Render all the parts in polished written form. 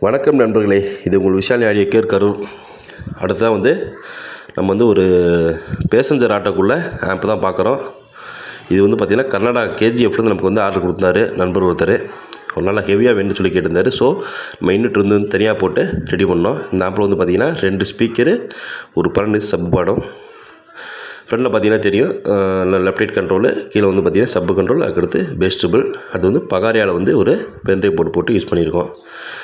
வணக்கம் நண்பர்களே, இது உங்கள் விஷாலி ஆடியோ கேர் கரூர். அடுத்ததான் நம்ம ஒரு பேசஞ்சர் ஆட்டோக்குள்ளே ஆப் தான் பார்க்குறோம். இது பார்த்திங்கன்னா கர்நாடகா கேஜிஎஃப்லேருந்து நமக்கு ஆர்டர் கொடுத்தாரு நண்பர் ஒருத்தர். ஒரு நாள் ஹெவியாக வேணும்னு சொல்லி கேட்டிருந்தார். ஸோ நம்ம யூனிட் தனியாக போட்டு ரெடி பண்ணோம். இந்த ஆப்பில் பார்த்திங்கன்னா 2 ஸ்பீக்கரு, ஒரு 12 சப் பாடம். ஃப்ரண்டில் பார்த்திங்கன்னா தெரியும் லெஃப்ட் ரைட் கண்ட்ரோலு, கீழே பார்த்திங்கன்னா சப்பு கண்ட்ரோல், அதுக்கடுத்து பேஸ்டபிள். அது பகாரியால் ஒரு பென்ட்ரைவ் போட்டு யூஸ் பண்ணியிருக்கோம்.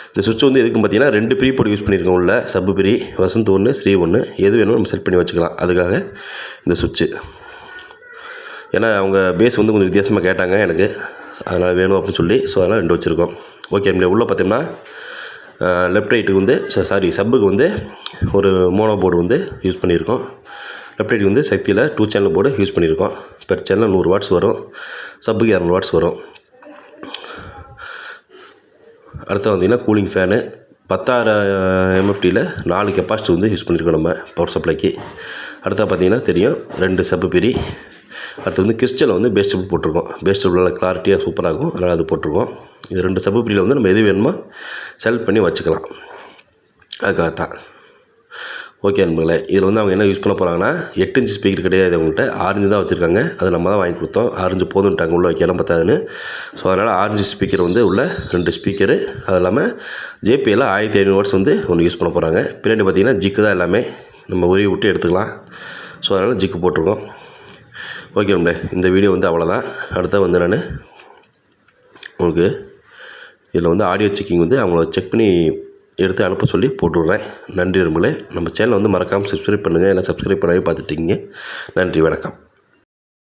இந்த சுவிட்ச் எதுக்குன்னு பார்த்திங்கன்னா 2 ப்ரீ போட்டு யூஸ் பண்ணியிருக்கோம். உள்ள சப்பு ப்ரீ, வசந்த் 1, ஸ்ரீ 1, எது வேணுமோ நம்ம செட் பண்ணி வச்சுக்கலாம். அதுக்காக இந்த சுவிட்சு. ஏன்னா அவங்க பேஸ் கொஞ்சம் வித்தியாசமாக கேட்டாங்க எனக்கு, அதனால் வேணும் அப்படின்னு சொல்லி. ஸோ அதனால் 2 வச்சுருக்கோம். ஓகே, இங்கே உள்ளே பார்த்தோம்னா லெஃப்ட் ரைட்டுக்கு சப்புக்கு ஒரு மோனோ போர்டு யூஸ் பண்ணியிருக்கோம். லெஃப்ட் ரைட்டுக்கு சக்தியில் 2 சேனல் போர்டு யூஸ் பண்ணியிருக்கோம். பெர் சேனல் 100 வாட்ஸ் வரும், சப்புக்கு 200 வாட்ஸ் வரும். அடுத்து பார்த்திங்கன்னா கூலிங் ஃபேனு 10000 MFTயில் 4 கெப்பாசிட்டி யூஸ் பண்ணியிருக்கோம் நம்ம பவர் சப்ளைக்கு. அடுத்தா பார்த்திங்கன்னா தெரியும் 2 சப்பு பிரி. அடுத்து கிறிஸ்டலில் பேஸ்டபிள் போட்டிருக்கோம். பேஸ்டபிளில் கிளாரிட்டியாக சூப்பராக இருக்கும், அதனால் அது போட்டிருக்கோம். இது 2 சப்பு பிரியில் நம்ம எது வேணுமோ செலக்ட் பண்ணி வச்சுக்கலாம். அதுக்காகத்தான். ஓகே நண்பர்களே, இதில் அவங்க என்ன யூஸ் பண்ண போகிறாங்கன்னா 8 இன்ச் ஸ்பீக்கர் கிடையாது, அவங்கள்ட்ட 6 இன்ச் தான் வச்சுருக்காங்க. அது நம்ம தான் வாங்கி கொடுத்தோம். 6 இன்ச் போதுன்ட்டாங்க, உள்ளே வைக்கலாம் பத்தாதுன்னு. ஸோ அதனால் 6 இன்ச் ஸ்பீக்கர் உள்ள 2 ஸ்பீக்கரு. அது இல்லாமல் JPL 1500 வாட்ஸ் ஒன்று யூஸ் பண்ண போகிறாங்க. பின்னாடி பார்த்திங்கன்னா ஜிக்கு தான் எல்லாமே, நம்ம உருவி விட்டு எடுத்துக்கலாம். ஸோ அதனால் ஜிக்கு போட்டிருக்கோம். ஓகே நண்பர்களே, இந்த வீடியோ அவ்வளோதான். அடுத்த நான் உங்களுக்கு இதில் ஆடியோ செக்கிங் அவங்கள செக் பண்ணி எடுத்து அனுப்ப சொல்லி போட்டுவிட்றேன். நன்றி நண்பர்களே. நம்ம சேனலை மறக்காமல் சப்ஸ்கிரைப் பண்ணுங்கள். எல்லாம் சப்ஸ்கிரைப் பண்ணவே பார்த்துட்டீங்க. நன்றி, வணக்கம்.